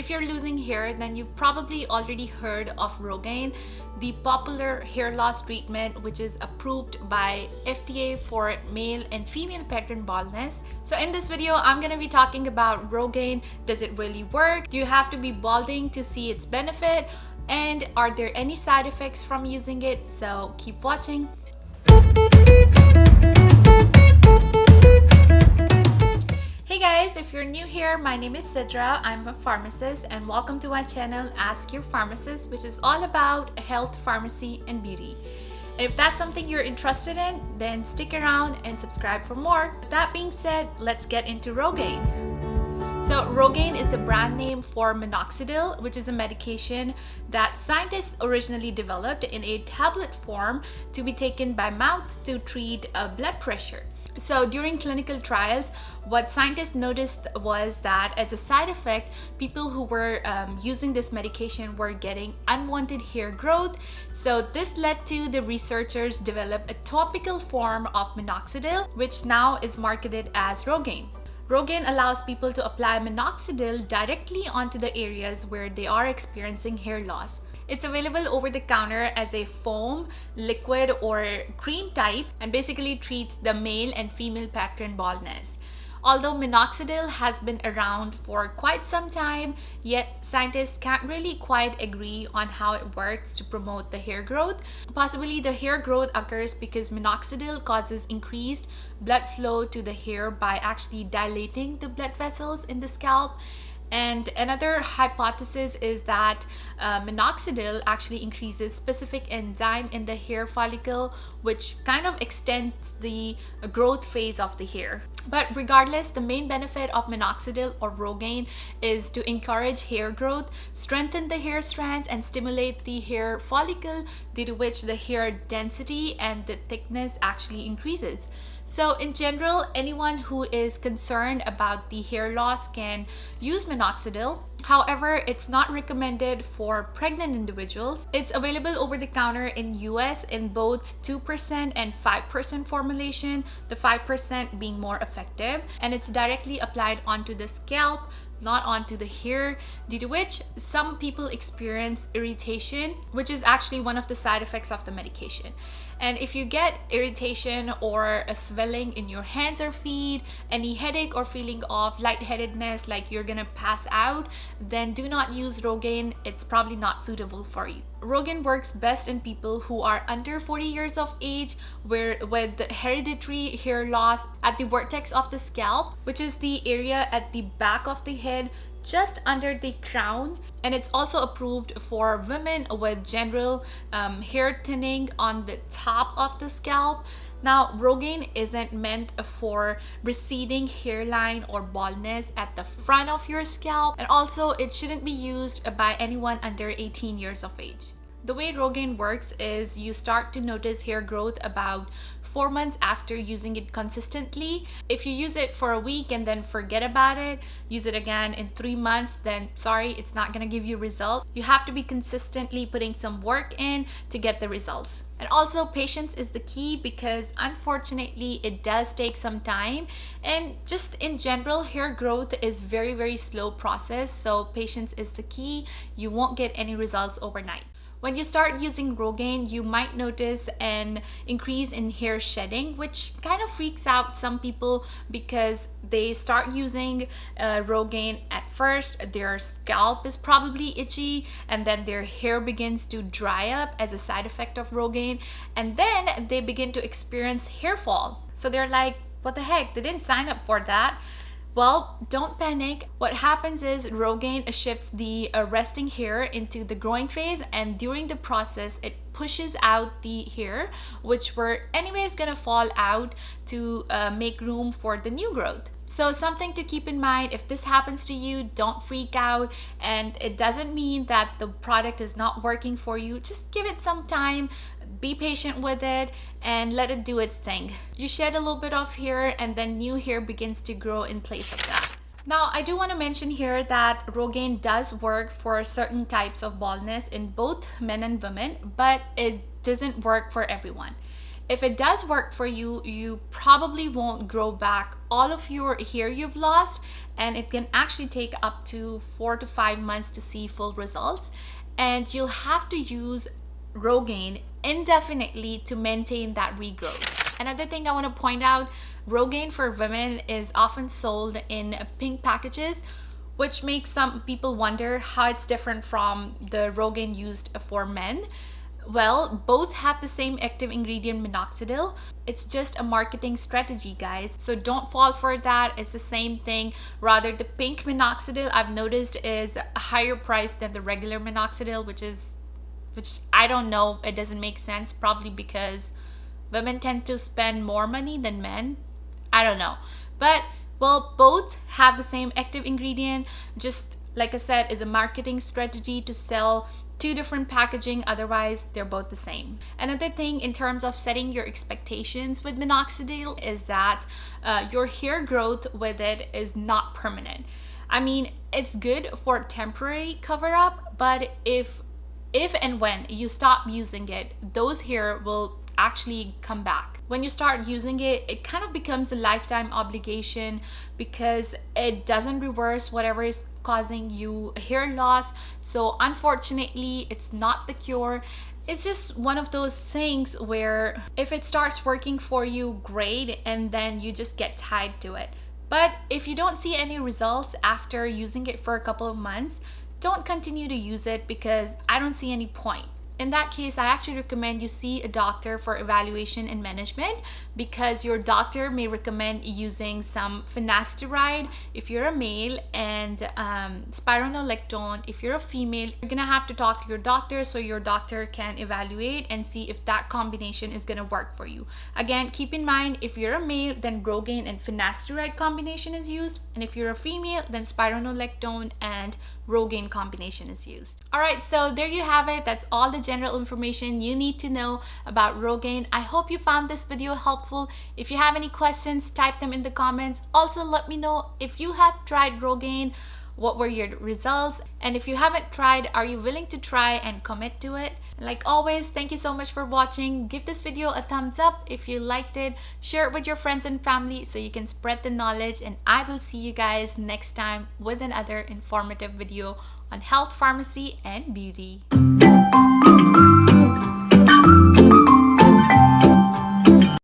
If you're losing hair, then you've probably already heard of Rogaine, the popular hair loss treatment which is approved by FDA for male and female pattern baldness. So in this video, I'm going to be talking about Rogaine. Does it really work? Do you have to be balding to see its benefit? And are there any side effects from using it? So keep watching. Hey guys, if you're new here, my name is Sidra. I'm a pharmacist and welcome to my channel Ask Your Pharmacist, which is all about health, pharmacy, and beauty. And if that's something you're interested in, then stick around and subscribe for more. With that being said, let's get into Rogaine. So Rogaine is the brand name for minoxidil, which is a medication that scientists originally developed in a tablet form to be taken by mouth to treat blood pressure. So during clinical trials, what scientists noticed was that as a side effect, people who were using this medication were getting unwanted hair growth. So this led to the researchers develop a topical form of minoxidil, which now is marketed as Rogaine. Rogaine allows people to apply minoxidil directly onto the areas where they are experiencing hair loss. It's available over the counter as a foam, liquid, or cream type and basically treats the male and female pattern baldness. Although minoxidil has been around for quite some time, yet scientists can't really quite agree on how it works to promote the hair growth. Possibly the hair growth occurs because minoxidil causes increased blood flow to the hair by actually dilating the blood vessels in the scalp. And another hypothesis is that minoxidil actually increases specific enzyme in the hair follicle, which kind of extends the growth phase of the hair. But regardless, the main benefit of minoxidil or Rogaine is to encourage hair growth, strengthen the hair strands, and stimulate the hair follicle, due to which the hair density and the thickness actually increases. So in general, anyone who is concerned about the hair loss can use minoxidil. However, it's not recommended for pregnant individuals. It's available over the counter in US in both 2% and 5% formulation, the 5% being more effective, and it's directly applied onto the scalp, not onto the hair, due to which some people experience irritation, which is actually one of the side effects of the medication. And if you get irritation or a swelling in your hands or feet, any headache or feeling of lightheadedness like you're gonna pass out, then do not use Rogaine. It's probably not suitable for you. Rogaine works best in people who are under 40 years of age with hereditary hair loss at the vertex of the scalp, which is the area at the back of the head just under the crown. And it's also approved for women with general hair thinning on the top of the scalp. Now, Rogaine isn't meant for receding hairline or baldness at the front of your scalp, and also it shouldn't be used by anyone under 18 years of age. The way Rogaine works is you start to notice hair growth about 4 months after using it consistently. If you use it for a week and then forget about it, use it again in 3 months, then sorry, it's not gonna give you results. You have to be consistently putting some work in to get the results. And also, patience is the key, because unfortunately it does take some time, and just in general, hair growth is very slow process, so patience is the key. You won't get any results overnight. When you start using Rogaine, you might notice an increase in hair shedding, which kind of freaks out some people because they start using Rogaine at first, their scalp is probably itchy, and then their hair begins to dry up as a side effect of Rogaine, and then they begin to experience hair fall. So they're like, what the heck, they didn't sign up for that. Well, don't panic. What happens is Rogaine shifts the resting hair into the growing phase, and during the process it pushes out the hair which were anyways gonna fall out to make room for the new growth. So something to keep in mind, if this happens to you, don't freak out, and it doesn't mean that the product is not working for you. Just give it some time, be patient with it, and let it do its thing. You shed a little bit of hair and then new hair begins to grow in place of that. Now, I do want to mention here that Rogaine does work for certain types of baldness in both men and women, but it doesn't work for everyone. If it does work for you, you probably won't grow back all of your hair you've lost, and it can actually take up to 4 to 5 months to see full results. And you'll have to use Rogaine indefinitely to maintain that regrowth. Another thing I want to point out, Rogaine for women is often sold in pink packages, which makes some people wonder how it's different from the Rogaine used for men. Well, both have the same active ingredient, minoxidil. It's just a marketing strategy, guys. So don't fall for that. It's the same thing. Rather, the pink minoxidil I've noticed is a higher price than the regular minoxidil, which I don't know. It doesn't make sense. Probably because women tend to spend more money than men. I don't know. But, well, both have the same active ingredient. Just like I said, is a marketing strategy to sell two different packaging, otherwise they're both the same. Another thing in terms of setting your expectations with minoxidil is that your hair growth with it is not permanent. I mean, it's good for temporary cover up, but if and when you stop using it, those hair will actually come back. When you start using it, it kind of becomes a lifetime obligation because it doesn't reverse whatever is causing you hair loss. So unfortunately, it's not the cure. It's just one of those things where if it starts working for you, great, and then you just get tied to it. But if you don't see any results after using it for a couple of months, don't continue to use it because I don't see any point. In that case, I actually recommend you see a doctor for evaluation and management, because your doctor may recommend using some finasteride if you're a male and spironolactone if you're a female. You're gonna have to talk to your doctor so your doctor can evaluate and see if that combination is gonna work for you. Again, keep in mind, if you're a male, then Rogaine and finasteride combination is used, and if you're a female, then spironolactone and Rogaine combination is used. Alright, so there you have it. That's all the general information you need to know about Rogaine. I hope you found this video helpful. If you have any questions, type them in the comments. Also, let me know if you have tried Rogaine, what were your results, and if you haven't tried, are you willing to try and commit to it? Like always, thank you so much for watching. Give this video a thumbs up if you liked it. Share it with your friends and family so you can spread the knowledge, and I will see you guys next time with another informative video on health, pharmacy, and beauty.